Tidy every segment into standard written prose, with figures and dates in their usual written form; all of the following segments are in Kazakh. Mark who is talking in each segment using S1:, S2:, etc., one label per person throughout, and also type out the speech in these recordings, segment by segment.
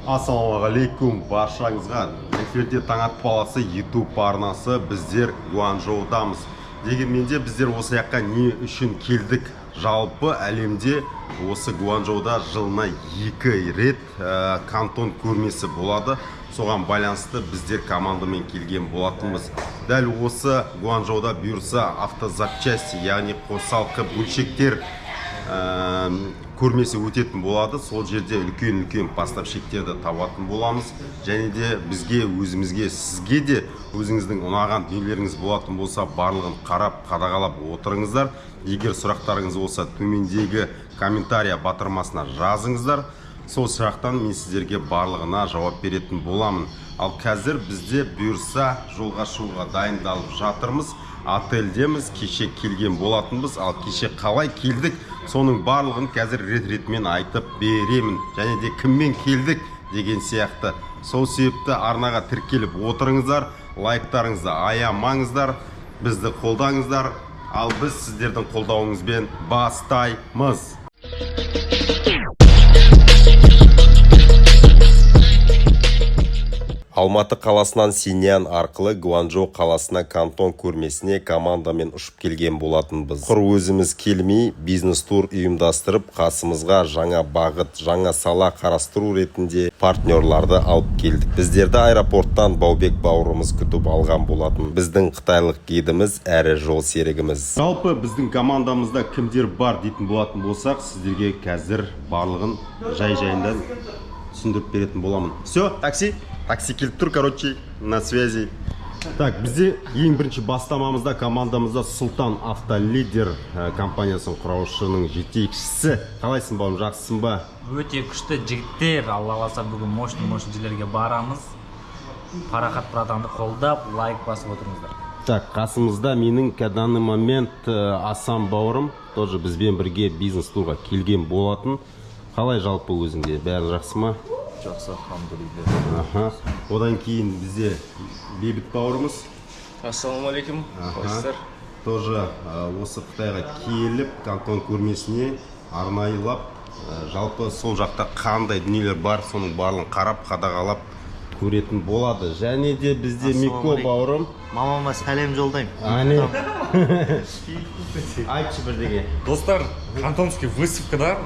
S1: Ассалаумағалейкум баршаңызға. Эфирде таң атпаласы YouTube арнасы, біздер Гуанчжоудамыз. Дегенмен де біздер осы жаққа не үшін келдік? Жалпы әлемде осы Гуанчжоуда жылына 2 рет кантон көрмесі болады. Соған байланысты біздер командамен келген болатынбыз. Дәл осы Гуанчжоуда бұйырса автозапчасти, яғни қосалқы бөлшектер көрмесі өтетін болады. Сол жерде үлкен поставщиктерді табатын боламыз. Және де бізге, өзімізге, сізге де өзіңіздің ұнаған дүниелеріңіз болатын болса, барлығын қарап, қадағалап отырыңыздар. Егер сұрақтарыңыз болса, төмендегі комментария батырмасына жазыңыздар. Сол сұрақтан мен сіздерге барлығына жауап беретін боламын. Ал қазір бізде бұйырса жолға шығуға дайындалып жатырмыз. Отельдеміз, кеше келген болатынбыз. Ал кеше қалай келдік, соның барлығын қазір рет-ретімен айтып беремін. Және де кіммен келдік деген сияқты. Сол себепті арнаға тіркеліп отырыңыздар, лайктарыңызды аямаңыздар, бізді қолдаңыздар. Ал біз сіздердің қолдауыңызбен бастаймыз. Алматы қаласынан Синьян арқылы Гуанчжоу қаласына кантон көрмесіне командамен ұшып келген болатынбыз. Құр өзіміз келмей, бизнес-тур ұйымдастырып, қасымызға жаңа бағыт, жаңа сала қарастыру ретінде партнерларды алып келдік. Біздерді аэропорттан Баубек бауырымыз күтіп алған болатын. Біздің қытайлық гидіміз әрі жол серігіміз. Жалпы біздің командамызда кімдер бар дейтін болатын болсақ, сіздерге қазір барлығын жай-жайында түсіндіріп беретін боламын. Все, такси келіп тұр, короче, на связи. Так, бізде ең бірінші бастамамызда командамызда Сұлтан Автолидер компаниясын құраушының жетекшісі. Қалайсың бауырым, жақсысың ба?
S2: Өте күшті жігіттер, Алла қаласа бүгін мощный жерлерге барамыз. Парақат братанды қолдап, лайк басып отырыңыздар.
S1: Так, қасымызда менің данный момент Асан бауырым, тоже бізбен бірге бизнес-турға келген болатын. Қалай жалпы өзіңде, бәрі жақсы ма?
S3: Жақсы, алхамдулилля.
S1: Одан кейін бізде Бейбіт бауырымыз.
S3: Ассалаумалейкум, қойсыздар.
S1: Тоже осы Қытайға келіп, кантон көрмесіне арнайылап, жалпы сол жақта қандай дүниелер бар, соның барлығын қарап, қадағалап көретін болады. Және де бізде Мико бауырым.
S3: Мамама сәлем жолдайым.
S1: Айтшы бірдеңе.
S4: Достар, кантонский выставкада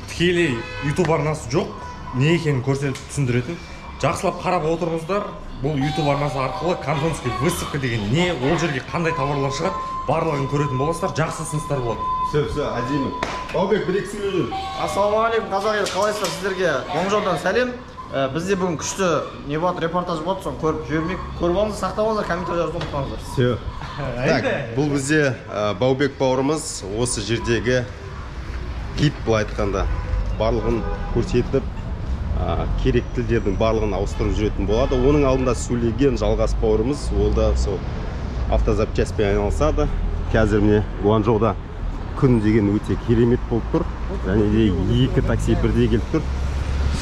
S4: тікелей YouTube арнасы жоқ. Не екенін көрсетіп түсіндіретін. Жақсылап қарап отырыңыздар. Бұл YouTube арнасы арқылы кантонский выставка деген не, ол жерге қандай товарлар шығады, барлығын көретін боласыздар, жақсы сыныстар болады.
S1: Все, әдемі. Баубек, бір екі сөйлеу.
S3: Ассалаумағалейкум, қазақ елі, қалайсыздар? Сіздерге Гуанчжоудан сәлем. Бізде бүгін күшті не болады, репортаж болады, соны көріп жібермейік. Көріп алыңыз, сақтап алыңыздар, комментарий жазып ұмытпаңыздар.
S1: Все. Так, бұл бізде Баубек бауырымыз осы жердегі гид, былай айтқанда барлығын көрсетіп, керек тілдердің барлығын ауыстырып жүретін болады. Оның алдында сөйлеген Жалғас бауырымыз, ол да сол автозапчастьпен айналысады. Қазір міне Гуанчжоуда күн деген өте керемет болып тұр. Және де 2 такси бірдей келіп тұр.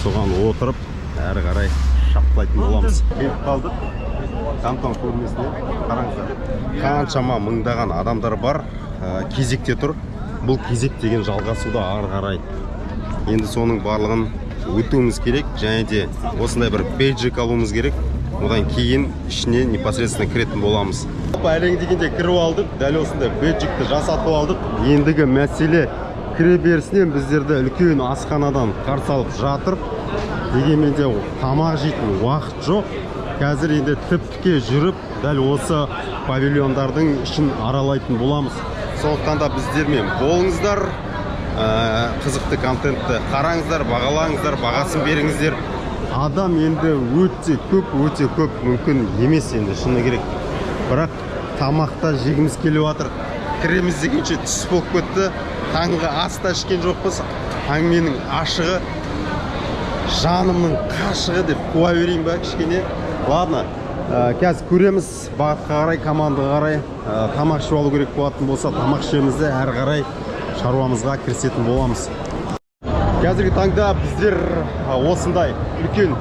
S1: Соған отырып, әрі қарай шапқылайтын боламыз. Келіп қалдық. Кантон көрмесіне қараңыздар. Қаншама мыңдаған адамдар бар, кезекте тұр. Бұл кезек деген жалғасуда ары қарай. Енді соның барлығын өтуіміз керек, және де осындай бір бейджик алуымыз керек. Одан кейін ішіне непосредственно кіретін боламыз. Әлең дегенде кіріп алдық, дәл осындай бейджикті жасатып алдық. Ендігі мәселе кіре берісінен біздерді үлкен асханадан қарсы алып жатыр. Дегенмен де тамақ жейтін уақыт жоқ. Қазір енді тіп-тіке жүріп, дәл осы павильондардың ішін аралайтын боламыз. Сондықтан да біздермен болыңыздар. Қызықты контентті қараңыздар, бағалаңыздар, бағасын беріңіздер. Адам енді өте көп мүмкін емес енді, шыны керек. Бірақ тамақта жегіміз келіп жатыр. Кіреміз дегенше түс болып кетті. Таңғы аста ішкен жоқпыз. Әңгіменің ашығы, жанымның қашығы деп қуа берейін ба кішкене. Ладно, қазір көреміз, бағытқа қарай, командаға қарай тамақ ішіп алу керек болатын болса, тамақ ішемізді әрі қарай шаруамызға кірісетін боламыз. Қазіргі таңда біздер осындай үлкен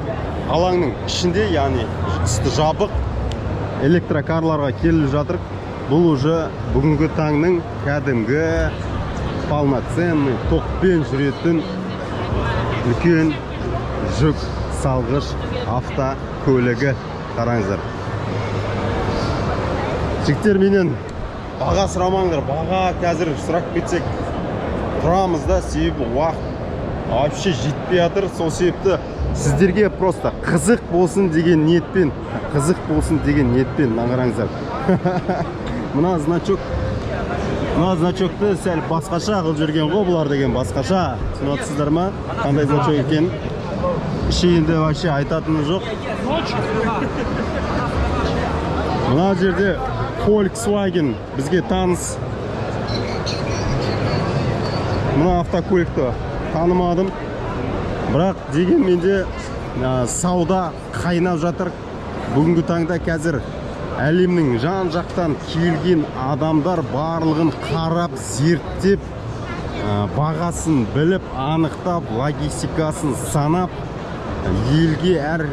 S1: алаңның ішінде, яғни үсті жабық электрокарларға келіп жатыр. Бұл уже бүгінгі таңның кәдімгі полноценный тоқпен жүретін үлкен жүк салғыш автокөлігі. Қараңыздар. Жігіттер, менен баға сұрамаңдар. Баға қазір сұрап кетсек тұрамыз да, себебі уақыт вообще жетпей жатыр. Сол себепті сіздерге просто қызық болсын деген ниетпен, қараңыздар. Мына значокты сәл басқаша қылып жүрген ғой, бұлар деген басқаша. Түсінесіздер ма? Қандай значок екен? Ішінде вообще айтатыны жоқ. Мына жерде Volkswagen бізге таныс. Мына автокөлікті танымадым. Бірақ дегенменде сауда қайнап жатыр. Бүгінгі таңда қазір әлемнің жан жақтан келген адамдар барлығын қарап, зерттеп, бағасын біліп, анықтап, логистикасын санап, елге әр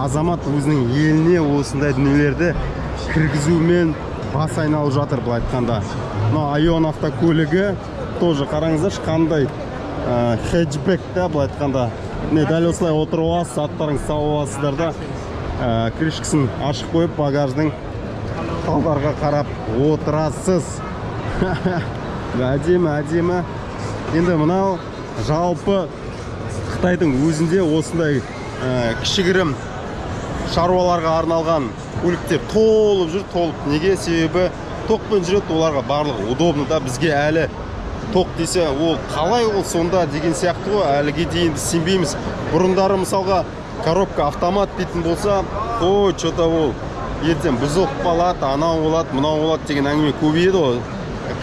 S1: азамат өзінің еліне осындай дүниелерді кіргізумен бас айналып жатыр, былай айтқанда. Айон автокөлігі тоже қараңыздар, қандай хэтчбэк та, былай айтқанда. Дәл осылай отырып аласыз, аттарың сау аласыздар да, крышкасын ашық қойып, багаждың талдарға қарап отырасыз. Әдемі. Енді мынау жалпы Қытайдың өзінде осындай кішігірім шаруаларға арналған көліктер толып жүр. Неге? Себебі тоқпен жүреді, оларға барлығы удобно да. Бізге әлі тоқ десе, ол қалай ол сонда деген сияқты ғой, әліге дейін сенбейміз. Бұрындары мысалға коробка автомат дейтін болса, что-то ол ертең бұзылып қалады, анау болады, мынау болады деген әңгіме көбейеді ғой.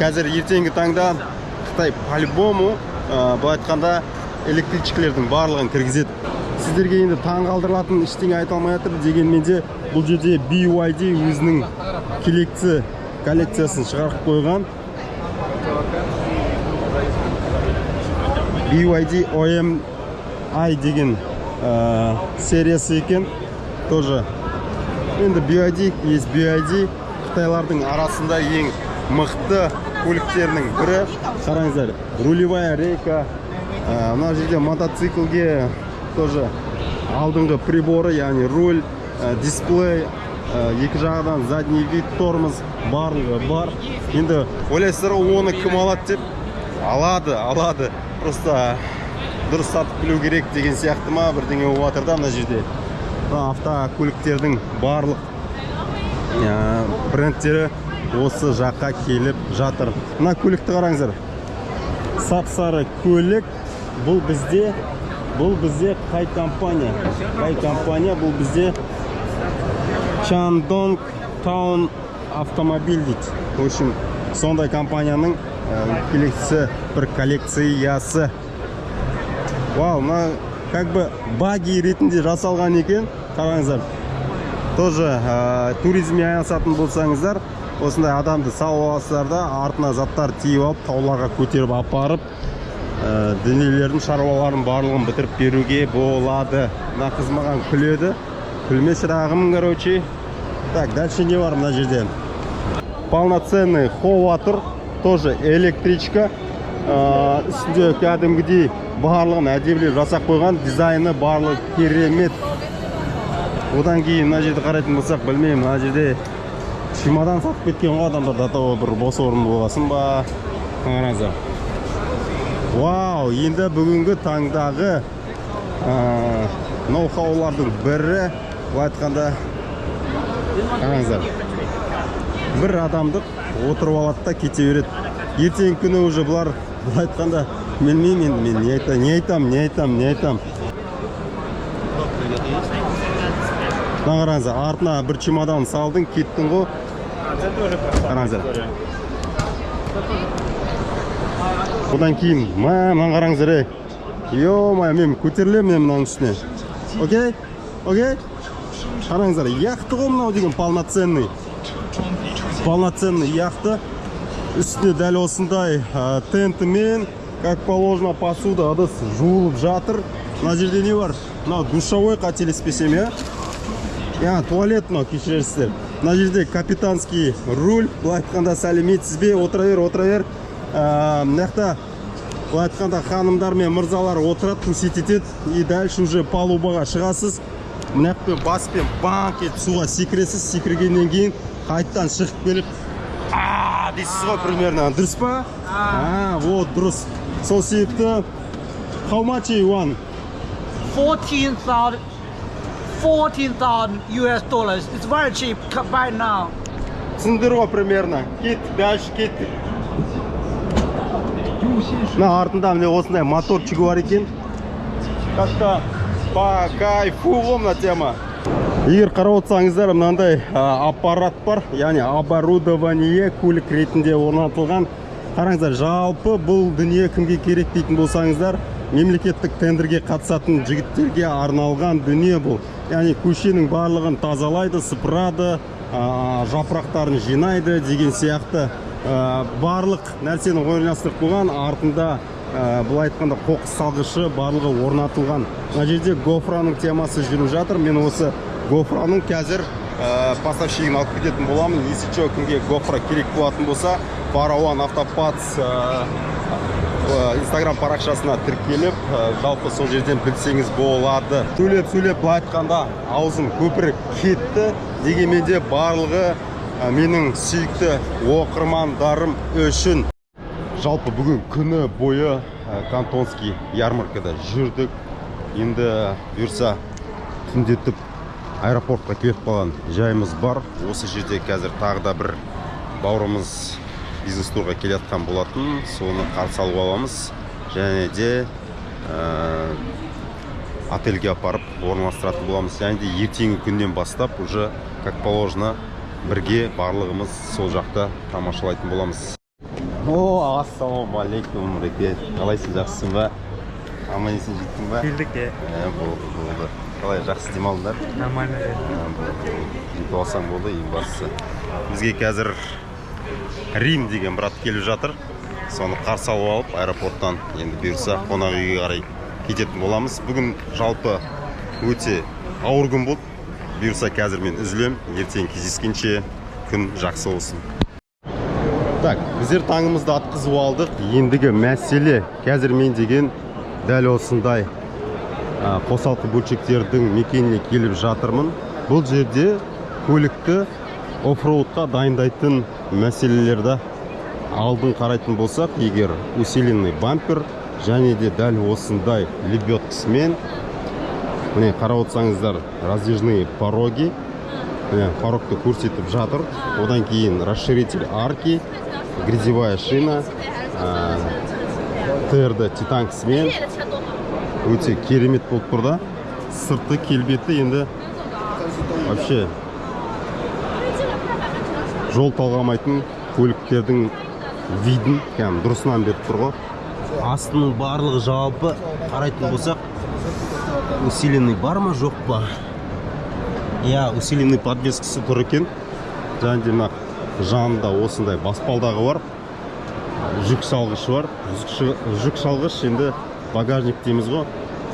S1: Қазір ертеңгі таңда Қытай по-любому, былай айтқанда, электричкілердің барлығын кіргізеді. Сіздерге енді таң қалдырылатын ештеңе айта алмай жатыр, дегенменде бұл жерде BYD өзінің коллекциясын шығарып қойған. BYD OMI деген сериясы екен. Тоже енді BYD, есть BYD, Қытайлардың арасында ең мықты көліктерінің бірі. Қараңыздар, рулевая рейка. Мына жерде мотоциклге тоже алдыңғы приборы, яғни руль, дисплей, екі жағынан задний вид, тормоз барлығы бар. Енді ойлайсыздар, оны кім алады деп? Алады. Просто дұрыс сатып білу керек деген сияқты ма, бірдеңе болып жатыр да мына жерде. Автокөліктердің барлық брендтері осы жаққа келіп жатыр. Мына көлікті қараңыздар. Сап-сары көлік. Бұл бізде қай компания? Бұл бізде Чандонг Таун автомобиль дейді. В общем, сондай компанияның бір коллекциясы. Вау, мына как бы баги ретінде жасалған екен. Қараңыздар. Тоже туризмге айналысатын болсаңыздар, осындай адамды сау аласыздар да, артына заттар тиіп алып, тауларға көтеріп апарып, дүниелердің шаруаларын барлығын бітіріп беруге болады. Мына қыз маған күледі. Күлме шырағым, короче. Так, дальше не бар мына жерде? Полноценный ховатор, тоже электричка. Үстінде кәдімгідей барлығын әдемілеп жасап қойған, дизайны барлығы керемет. Одан кейін мына жерді қарайтын болсақ, білмеймін, мына жерде чемодан сатып кеткен ғой адамдар, датауы бір бос орын болғасын ба. Қараңыздар. Вау, енді бүгінгі таңдағы ноу-хаулардың бірі, былай айтқанда, қараңыздар, бір адамдық отырып алады да кете береді. Ертең күні уже бұлар, былай айтқанда, мен не айтам. Қараңыздар, артына бір чемодан салдың, кеттің ғой. Қараңыздар. Одан кейін, маған қараңыздар, мен көтерілем мынаның үстіне. Окей? Қараңыздар, яқты ғой мынау деген полноценный яқты. Үстіне дәл осындай тентімен, как положено, посуда, ыдыс жуылып жатыр. Мына жерде не бар? Мынау душевой, қателеспесем, туалет, кешірерсіздер. Мына жерде капитанский руль, былай айтқанда сәлеметсіз бе, отыра бер. Мынақта былай айтқанда ханымдар мен мырзалар отырады, көрсетеді, и дальше уже палубаға шығасыз. Мына жақпен баспен банк етіп суға секіресіз, секіргеннен кейін қайттан шығып келіп дейсіз ғой примерно, дұрыс па? Вот дұрыс. Сол себепті how much you want?
S5: 14,000 US dollars. It's very cheap buy now.
S1: Түсіндір ғой примерно. Кеттік, дальше кеттік. Мына артында міне осындай моторчик бар екен. Как-то по кайфу ғой мына тема. Егер қарап отырсаңыздар, мынандай аппарат бар, яғни оборудование көлік ретінде орнатылған. Қараңыздар, жалпы бұл дүние кімге керек дейтін болсаңыздар, мемлекеттік тендерге қатысатын жігіттерге арналған дүние бұл. Яғни көшенің барлығын тазалайды, сыпырады, жапырақтарын жинайды деген сияқты барлық нәрсені ойнастырып қойған. Артында былай айтқанда қоқыс салғышы барлығы орнатылған. Мына жерде гофраның темасы жүріп жатыр. Мен осы гофраның қазір поставщигін алып кететін боламын. Если что, кімге гофра керек болатын болса, Парауан Автопатс Instagram парақшасына тіркеліп, жалпы сол жерден білсеңіз болады. Сөйлеп былай айтқанда аузым көпіріп кетті. Дегенмен де барлығы менің сүйікті оқырмандарым үшін. Жалпы бүгін күні бойы Кантонский ярмаркада жүрдік. Енді бұйырса түндетіп аэропортқа келіп қалған жайымыз бар. Осы жерде қазір тағы да бір бауырымыз бизнес турға келетқан болатын. Соны қарсы алып аламыз. Және де отельге апарып орналастыратын боламыз. Және де ертеңгі күннен бастап уже как положено бірге барлығымыз сол жақта тамашалайтын боламыз. Ассалаумағалейкум, ребят. Қалайсың, жақсысың ба? Аман есен жеттің ба?
S6: Келдік,
S1: болды. Қалай, жақсы демалдыңдар?
S6: Нормально.
S1: Жетіп алсаң болды, ең бастысы. Бізге қазір Рим деген брат келіп жатыр. Соны қарсы алып алып, аэропорттан енді бұйырса қонақ үйге қарай кететін боламыз. Бүгін жалпы өте ауыр күн болды. Бұйырса қазір мен үзілем. Ертең кездескенше күн жақсы болсын. Так, біздер таңымызды атқызып алдық. Ендігі мәселе қазір мен деген дәл осындай қосалқы бөлшектердің мекеніне келіп жатырмын. Бұл жерде көлікті оффроудқа дайындайтын мәселелерді алдын қарайтын болсақ, егер усиленный бампер және де дәл осындай лебедкасымен, міне қарап отырсаңыздар, раздвижные пороги, порогты көрсетіп жатыр. Одан кейін расширитель арки, грязевая шина, ТРД титанкасымен өте керемет болып тұрда. Сырты келбеті енді вообще жол талғамайтын көліктердің видін дұрысынан беріп тұрғы. Астының барлығы жалпы қарайтын болсақ, усиленный бар ма, жоқ па? Усиленный подвескасы тұр екен. Және де жанында осындай баспалдағы бар, жүк салғышы бар. Жүк салғыш енді багажник дейміз ғой,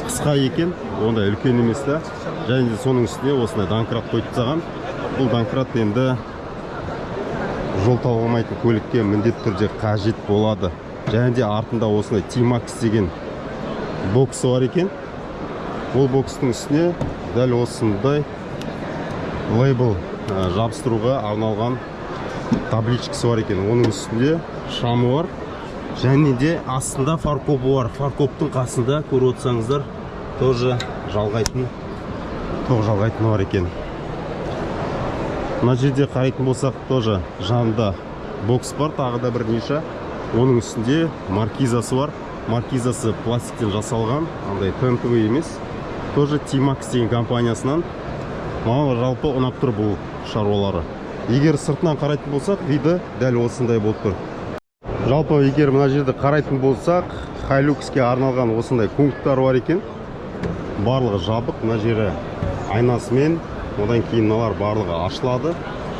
S1: қысқа екен, ондай үлкен емес та. Және де соның үстіне осындай данкрат қойып тастаған. Бұл данкрат енді жол талғамайтын көлікке міндетті түрде қажет болады. Және де артында осындай T-Max деген боксы бар екен. Ол бокстың үстіне дәл осындай лейбл жабыстыруға арналған табличкасы бар екен. Оның үстінде шамы бар. Және де астында фаркопы бар. Фаркоптың қасында көріп отырсаңыздар, тоже жалғайтын бар екен. Мына жерде қарайтын болсақ, тоже жанында бокс бар, тағы да бір неше. Оның үстінде маркизасы бар. Маркизасы пластиктен жасалған, андай тентовый емес. Тоже T-Max деген компаниясынан. Маған жалпы ұнап тұр бұл шаруалары. Егер сыртынан қарайтын болсақ, виді дәл осындай болып тұр. Жалпы егер мына жерде қарайтын болсақ, Hilux-ке арналған осындай пункттар бар екен. Барлығы жабық, мына жері айнасымен, одан кейін мыналар барлығы ашылады.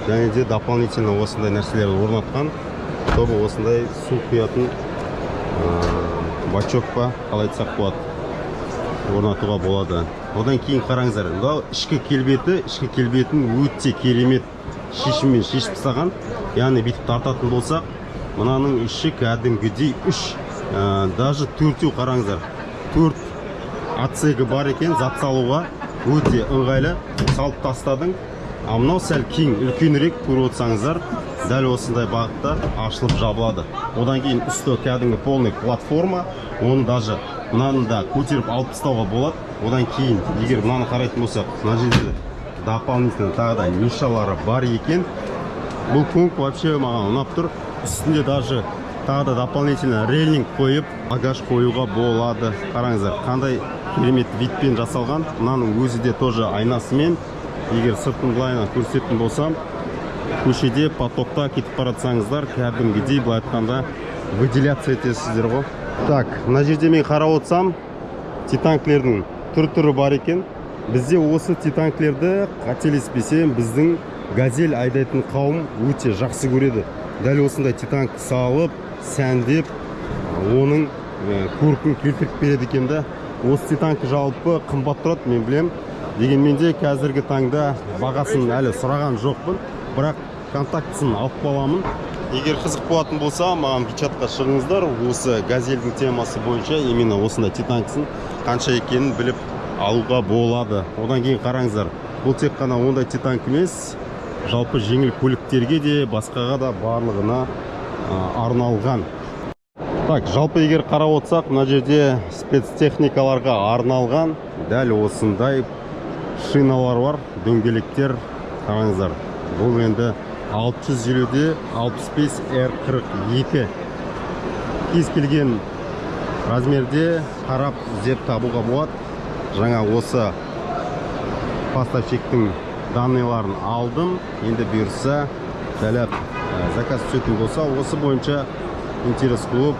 S1: Және де дополнительно осындай нәрселерді орнатқан. Тобы осындай су құятын бачок па, қалай айтсақ болады, орнатуға болады. Одан кейін қараңыздар, ішкі келбетін өте керемет шешіммен шешіп тастаған. Яғни бүйтіп тартатын болсақ, мынаның іші кәдімгідей 3 даже төртеу қараңыздар. Төрт отсегі бар екен, зат салуға өте ыңғайлы. Салып тастадың. Мынау сәл кең, үлкенірек көріп отырсаңыздар, дәл осындай бағытта ашылып жабылады. Одан кейін үсті кәдімгі полный платформа, оны даже мынаны да көтеріп алып тастауға болады. Одан кейін, егер мынаны қарайтын болсақ, мына жерде дополнительно тағы да нишалары бар екен. Бұл конк вообще маған ұнап тұр. Үстінде даже тағы да дополнительно рейлинг қойып, багаж қоюға болады. Қараңыздар, қандай керемет витпен жасалған. Мынаның өзі де тоже айнасымен. Егер сыртын былайынан көрсететін болсам, көшеде потокта кетіп баратсаңыздар, кәдімгідей былай айтқанда выделяться етесіздер ғой. Так, мына жерде мен қарап отырсам, титанкілердің түр-түрі бар екен. Бізде осы титанкілерді қателеспесем, біздің газель айдайтын қауым өте жақсы көреді. Дәл осындай титанк салып, сәндеп, оның көркін келтіріп береді екен де. Осы титанк жалпы қымбат тұрады, мен білем. Дегенмен де қазіргі таңда бағасын әлі сұраған жоқпын, бірақ контактысын алып қаламын. Егер қызық болатын болса, маған WeChatқа шығыңыздар. Осы газельдің темасы бойынша именно осындай титанкысын қанша екенін біліп алуға болады. Одан кейін қараңыздар, бұл тек қана ондай титанк емес, жалпы жеңіл көліктерге де, басқаға да барлығына арналған. Так, жалпы егер қарап отырсақ, мына жерде спецтехникаларға арналған дәл осындай шиналар бар, дөңгелектер. Қараңыздар, бұл енді 650-де 65 R42. Кез келген размерде қарап іздеп табуға болады. Жаңа осы поставщиктің данныйларын алдым. Енді бұйырса, дәлеп заказ түсетін болса, осы бойынша интерес қылып,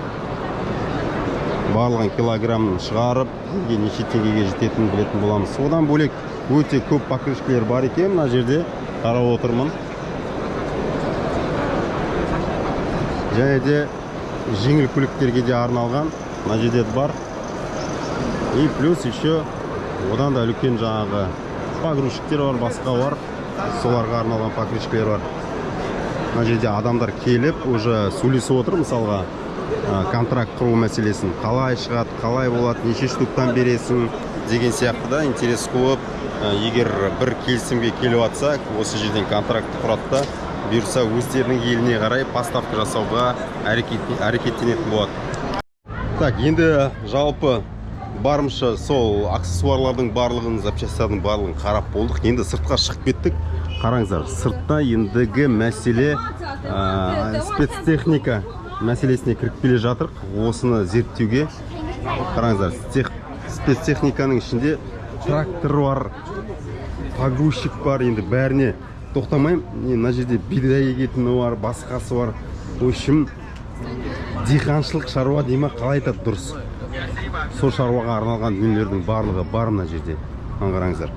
S1: барлығын килограммын шығарып, неше теңгеге жететінін білетін боламыз. Одан бөлек өте көп покрышкалар бар екен, мына жерде қарап отырмын. Және де жеңіл көліктерге де арналған, мына жерде бар. И плюс еще одан да үлкен жаңағы погрузчиктер бар, басқа бар. Соларға арналған покрышкалар бар. Мына жерде адамдар келіп, уже сөйлесіп отыр, мысалға контракт құру мәселесін. Қалай шығады, қалай болады, неше штуктан бересің деген сияқты да интерес қылып, егер бір келісімге келіп атса, осы жерден контракт құрады да, бұйырса өздерінің еліне қарай поставка жасауға әрекеттенетін болады. Так, енді жалпы барымша сол аксессуарлардың барлығын, запчастардың барлығын қарап болдық. Енді сыртқа шығып кеттік. Қараңыздар, сыртта ендігі мәселе спецтехника мәселесіне кіріп келе жатыр. Осыны зерттеуге. Қараңыздар, спецтехниканың ішінде трактор бар, погрузчик бар, енді бәріне тоқтамайым. Мына жерде бидай егетіні бар, басқасы бар. В общем, диқаншылық шаруа дейма қалай айтады дұрыс. Сол шаруаға арналған дүниелердің барлығы бар мына жерде. Қараңыздар.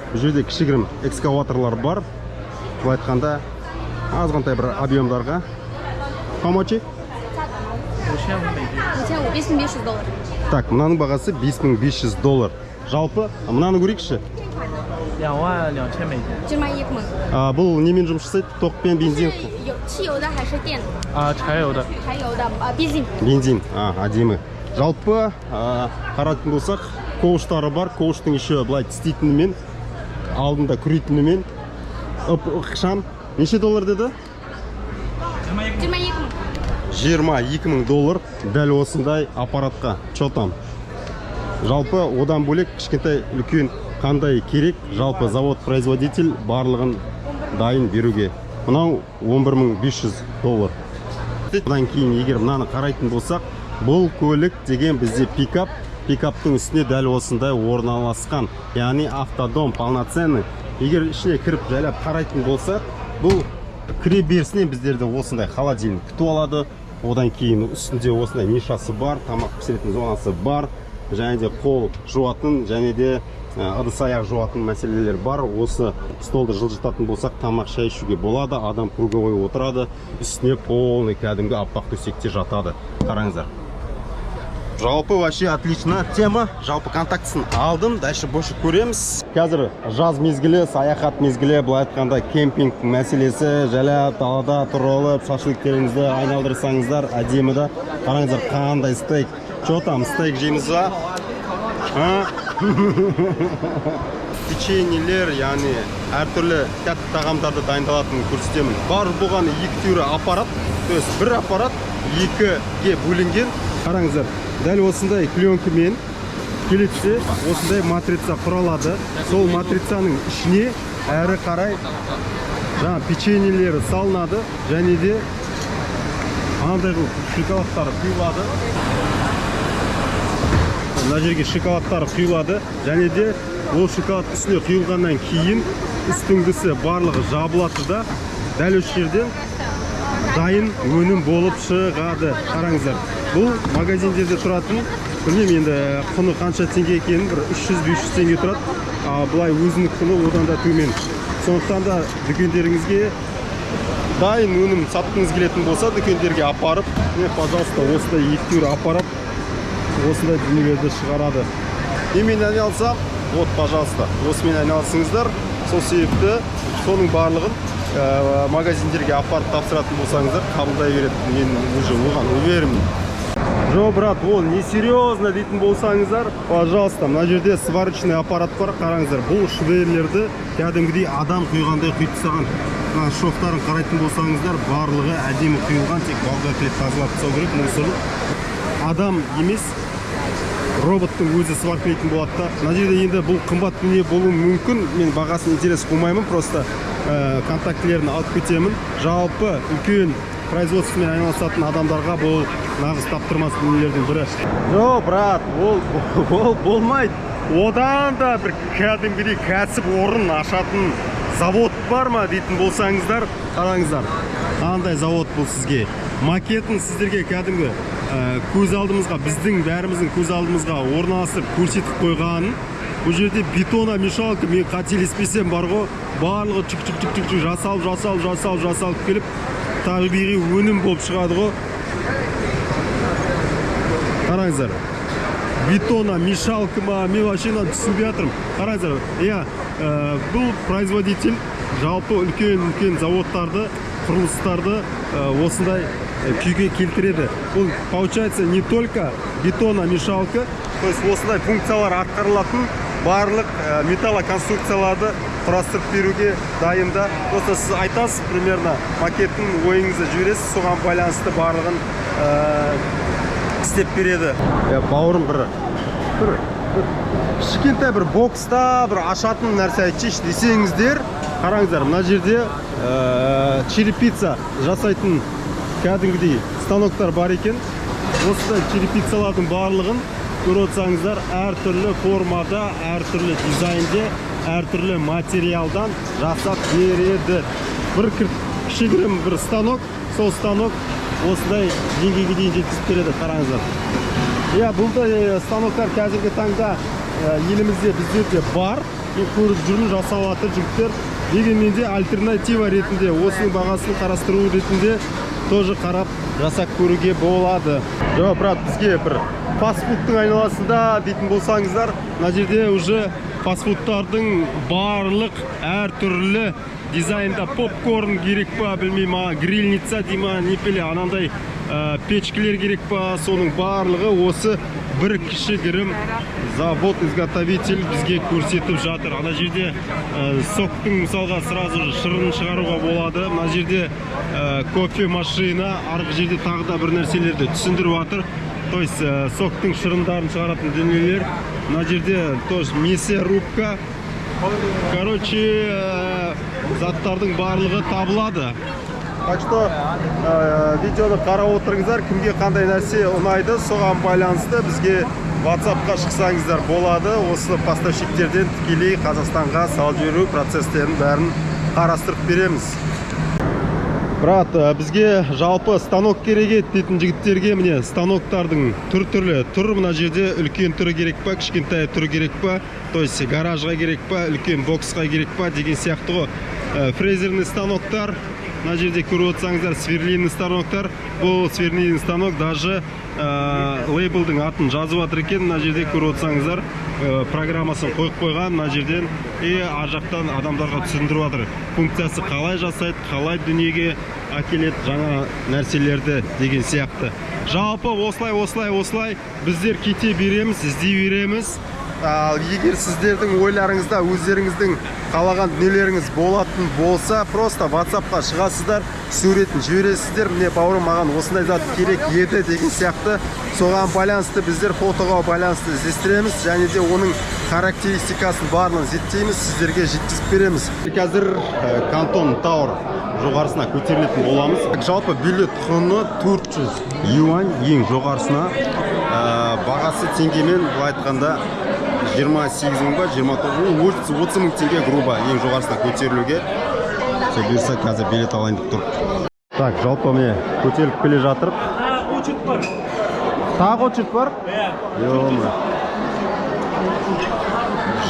S1: Бұл жерде кішігірім экскаваторлар бар. Бұл айтқанда азғантай бір объемдарға. Қамачи?
S6: 5500 доллар.
S1: Так, мынаның бағасы $5500. Жалпы, мынаны көрейікші.
S5: 22,000美金。
S6: 就卖1мың.
S1: Бұл немен жұмыс жасайды? Токпен, бензин?
S6: 有汽油的还是电的？
S5: 柴油的。
S6: 柴油的，бензин.
S1: Бензин, әдемі. Жалпы, қарайтын болсақ, коуштары бар. Коуштың еще былай тістейтінімен, алдында күрейтінімен. Ықшам. Неше доллар деді?
S6: 22 мың.
S1: $22,000 дәл осындай аппаратқа. Чо там? Жалпы, одан бөлек кішкентай үлкен қандай керек, жалпы завод-производитель барлығын дайын беруге. Мынау $11,500. Одан кейін егер мынаны қарайтын болсақ, бұл көлік деген бізде пикап. Пикаптың үстіне дәл осындай орналасқан. Яғни автодом полноценный. Егер ішіне кіріп жайлап қарайтын болсақ, бұл кіре берісінен біздерді осындай холодильник күтіп алады. Одан кейін үстінде осындай нишасы бар, тамақ пісіретін зонасы бар. Және де қол жуатын, және де ыдыс аяқ жуатын мәселелер бар. Осы столды жылжытатын болсақ, тамақ шай ішуге болады. Адам круговой отырады. Үстіне полный кәдімгі аппақ төсекте жатады. Қараңыздар. Жалпы вообще отлично тема. Жалпы контактысын алдым, дальше больше көреміз. Қазір жаз мезгілі, саяхат мезгілі, былай айтқанда кемпинг мәселесі, жайлап далада тұрып, шашлыктеріңізді айналдырсаңыздар, әдемі да. Қараңыздар, қандай стейк. Что там, стейк жейміз ба? Печеньелер, яғни әртүрлі тәтті тағамдарды дайындалатынын көрсетемін. Бар болған 2 түрі аппарат, то есть бір аппарат 2-ге бөлінген. Қараңыздар, дәл осындай пленкамен келетсе, осындай матрица құралады. Сол матрицаның ішіне әрі қарай жаңа печеньелері салынады, және де андай шоколадтары құйылады. Мына жерге шоколадтары құйылады, және де ол шоколад үстіне құйылғаннан кейін үстіңгісі барлығы жабылады да, дәл осы жерден дайын өнім болып шығады. Қараңыздар, бұл магазиндерде тұратын, білмеймін енді құны қанша теңге екенін, бір 300-500 теңге тұрады, бұлай өзінің құны одан да төмен. Сондықтан да дүкендеріңізге дайын өнім сатқыңыз келетін болса, дүкендерге апарып, пожалуйста, осындай 2 түр апарып, осындай дүниелерді шығарады. Немен айналсам, вот, пожалуйста, осымен айналсыңыздар. Сол себепті соның барлығын магазиндерге апарып тапсыратын болсаңыздар, қабылдай береді. Мен уже оған уверенмін. Жо, брат, ол не серьезно дейтін болсаңыздар, пожалуйста, мына жерде сварочный аппарат бар. Қараңыздар, бұл шверлерді кәдімгідей адам құйғандай құйып тастаған. Шоқтарын қарайтын болсаңыздар, барлығы әдемі құйылған, тек балға келіп тазалап тастау керек, мусорлық. Адам емес, роботтың өзі сваркалайтын болады да. Мына жерде енді бұл қымбат дүние болуы мүмкін. Мен бағасын интерес қылмаймын, просто контактілерін алып кетемін. Жалпы үлкен производствомен айналысатын адамдарға бұл нағыз таптырмас дүниелердің бірі. Жо, брат, ол болмайды. Одан да бір кәдімгідей кәсіп орын ашатын завод бар ма дейтін болсаңыздар, қараңыздар. Қандай завод бұл сізге? Макетін сіздерге кәдімгі көз алдымызға, біздің бәріміздің көз алдымызға орналастырып көрсетіп қойған. Бұл жерде бетономешалка, мен қателеспесем бар ғой, барлығы чүк жасалып келіп, табиғи өнім болып шығады ғой. Қараңыздар, бетономешалка ма, мен вообще түсінбей жатырмын. Қараңыздар, бұл производитель жалпы үлкен заводтарды, құрылыстарды осындай күйге келтіреді. Бұл получается не только бетономешалка, то есть осындай функциялар атқарылатын барлық металлоконструкцияларды құрастырып беруге дайында. Просто сіз айтасыз примерно макеттің ойыңызды жібересіз, соған байланысты барлығын істеп береді. Бауырым бір кішкентай бір бокста бір ашатын нәрсе айтшы десеңіздер, қараңыздар, мына жерде черепица жасайтын кәдімгідей станоктар бар екен. Осындай черепицалардың барлығын көріп отырсаңыздар, әртүрлі формада, әртүрлі дизайнде, әртүрлі материалдан жасап береді. Бір кішігірім бір станок, сол станок осындай деңгейге дейін жеткізіп береді. Қараңыздар. Бұл да станоктар қазіргі таңда елімізде біздерде бар. Мен көріп жүрмін, жасалатын жігіттер. Дегенмен де альтернатива ретінде, осының бағасын қарастыру ретінде тоже қарап жасап көруге болады. Жоқ, брат, бізге бір фастфудтың айналасында дейтін болсаңыздар, мына жерде уже фастфудтардың барлық әртүрлі дизайнда попкорн керек па, білмеймін, грильница дейма, непеле анандай печкілер керек па, соның барлығы осы бір кішігірім завод-изготовитель бізге көрсетіп жатыр. Ана жерде соктың мысалға сразу шырын шығаруға болады. Ана жерде кофе машина, арғы жерде тағы да бір нәрселерді түсіндіріп жатыр. То есть соктың шырындарын шығаратын дүниелер. Ана жерде тоже мясорубка. Короче, заттардың барлығы табылады. Так что видеоны қарап отырыңыздар, кімге қандай нәрсе ұнайды, соған байланысты бізге WhatsApp-қа шықсаңыздар болады. Осы поставщиктерден тікелей Қазақстанға салып жіберу процестерін бәрін қарастырып береміз. Брат, бізге жалпы станок керек дейтін жігіттерге міне станоктардың түрлі тұр. Мына жерде үлкен түрі керек па, кішкентай түрі керек па, то есть гаражға керек па, үлкен боксқа керек па деген сияқты ғой. Фрезерный станоктар, мына жерде көріп отырсаңыздар, сверлильный станоктар. Бұл сверлильный станок даже лейблдің атын жазып жатыр екен. Мына жерде көріп отырсаңыздар, программасын қойып қойған мына жерден. Ар жақтан адамдарға түсіндіріп жатыр. Функциясы қалай жасайды, қалай дүниеге әкеледі жаңа нәрселерді деген сияқты. Жалпы осылай біздер кете береміз, іздей береміз. Ал егер сіздердің ойларыңызда өздеріңіздің қалаған дүниелеріңіз болатын болса, просто WhatsApp-қа шығасыздар, суретін жібересіздер. Міне бауырым, маған осындай зат керек еді деген сияқты. Соған байланысты біздер фотоға байланысты іздестіреміз және де оның характеристикасын барлығын зерттейміз, сіздерге жеткізіп береміз. Қазір Кантон Тауэр жоғарысына көтерілетін боламыз. Жалпы билет құны 400 юань, ең жоғарысына. Бағасы теңгемен былай айтқанда 28 мың ба, 30 мың теңге грубо ең жоғарысына көтерілуге. Бұйырса қазір билет алайын деп тұр. Так, жалпы міне көтеріліп келе жатыр.
S5: Учет бар.
S1: Тағы очередь бар? Йома.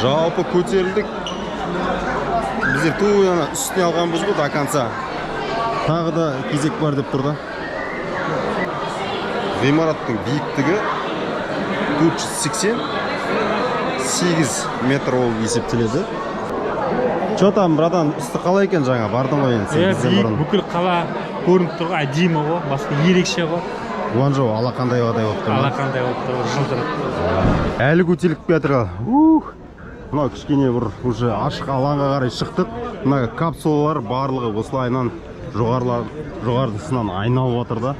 S1: Жалпы көтерілдік. Біздер туына үстіне алғанбыз ғой до конца. Тағы да кезек бар деп тұрды. Ғимараттың биіктігі 488 метр ол есептеледі. Чо там, братан, үсті қалай екен жаңа? Бардың ғой енді.
S5: Бүкіл қала көрініп тұр, әдемі ғой, басқа ерекше ғой.
S1: Уанжо, алақандай болып тұр.
S5: Алақандай болып тұр, жылдыр.
S1: Әлі көтеріліп кетір. Мына кішкене бір уже ашық алаңға қарай шықтық. Мына капсулалар барлығы осылайынан жоғарысынан айналып отыр да.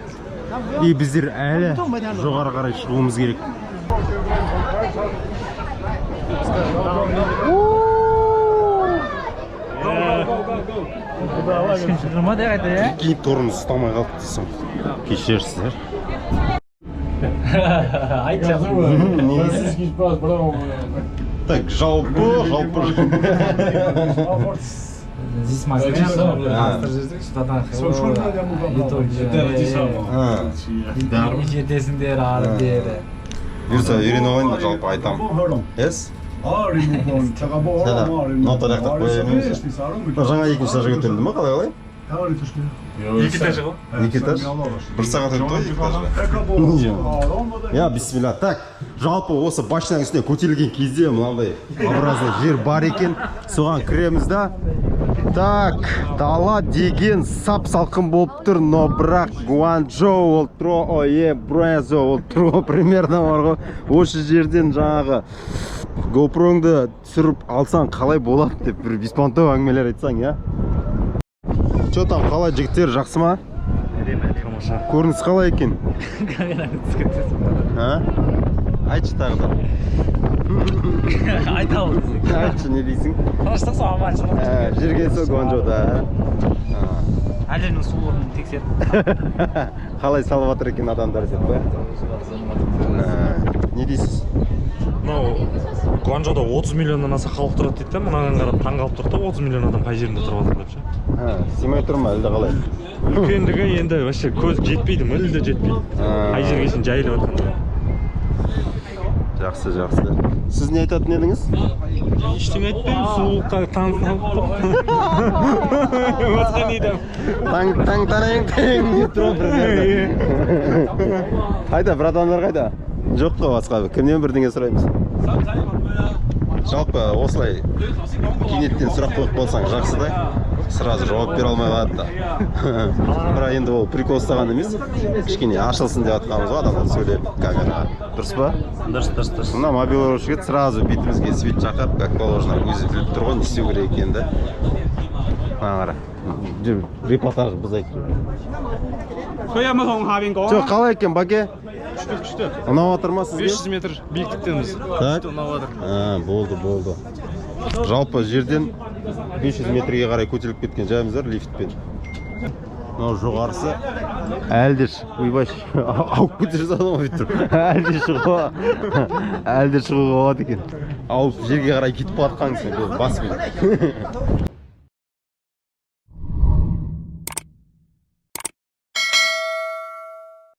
S1: И біздер әлі жоғары қарай шығуымыз керек. Кейін торымыз ұстамай қалды дейсің. Кешерсіздер. Так, жалпы.
S2: Здесь мастер жетесіңдер ары бері.
S1: Бұйырса үйрене алайын ба жалпы айтам. Ес? Нота рақтап қойып. Жаңа екінші этажға көтерілді ма? Қалай?
S5: Екі этажы ғой.
S1: Екі этаж? Бір сағат өтті ғой екі этажға. Я, бисмилля. Так, жалпы осы башняның үстіне көтерілген кезде мынандай образный жер бар екен. Соған кіреміз да. Так, дала деген сап салқын болып тұр, но бірақ Гуанчжоу ол тұр, Брэнзо ол тұр, примерно бар ғой. Осы жерден жаңағы GoPro-ңды түсіріп алсаң қалай болады деп бір беспонтов әңгімелер айтсаң, я? Чо там, қалай жігіттер, жақсы ма? Көрініс қалай екен? Айтшы тағы да.
S5: Айтамыз.
S1: Айтшы, не дейсің?
S5: Таныштық соған баршылық.
S1: Жүрген сол Гуанчжоуда.
S5: Әлемнің сұлулығын тексеріп.
S1: Қалай салып жатыр екен адамдар деп қой. Не дейсіз?
S4: Мынау Гуанчжоуда 30 миллионнан аса халық тұрады дейді да, мынаған қарап таң қалып тұрды, 30 миллион адам қай жерінде тұрып жатыр деп ше.
S1: Симай тұр ма, әлде қалай?
S4: Үлкендігі енді вообще көз жетпейді, мүлде жетпейді. Қай жерге сен жайылып жатқанда.
S1: Жақсы. Сіз не айтатын едіңіз?
S4: Ештеңе айтпаймын, сұлулыққа танып тұр. Басқа не айтамын?
S1: Таң деп тұр ғой. Қайда, братандар қайда? Жоқ қой басқа, кімнен бірдеңе сұраймыз? Жалпы осылай кенеттен сұрақ қойып болсаң жақсы да, сразу жауап бере алмай қалады да. Бірақ енді ол прикол ұстаған емес, кішкене ашылсын деп атқанымыз ғой адамдар сөйлеп камераға. Дұрыс па?
S2: Дұрыс.
S1: Мына мобилар ұшып сразу бетімізге свет жақап, как положено, өзі біліп тұр ғой, не істеу керек екенді. Мына қара, репортаж біз айтып. Жоқ, қалай екен, баке? Күшті. Ұнап отыр ма сізге?
S5: 500 метр биіктіктенбіз.
S1: Так? Болды. Жалпы жерден 500 метрге қарай көтеріліп кеткен жайымыздар лифтпен. Мынау жоғарысы әлде ойбаш ауып көтере салды ма бүйтіп әлде шығуға болады екен. Ауып жерге қарай кетіп жатқансың баспен.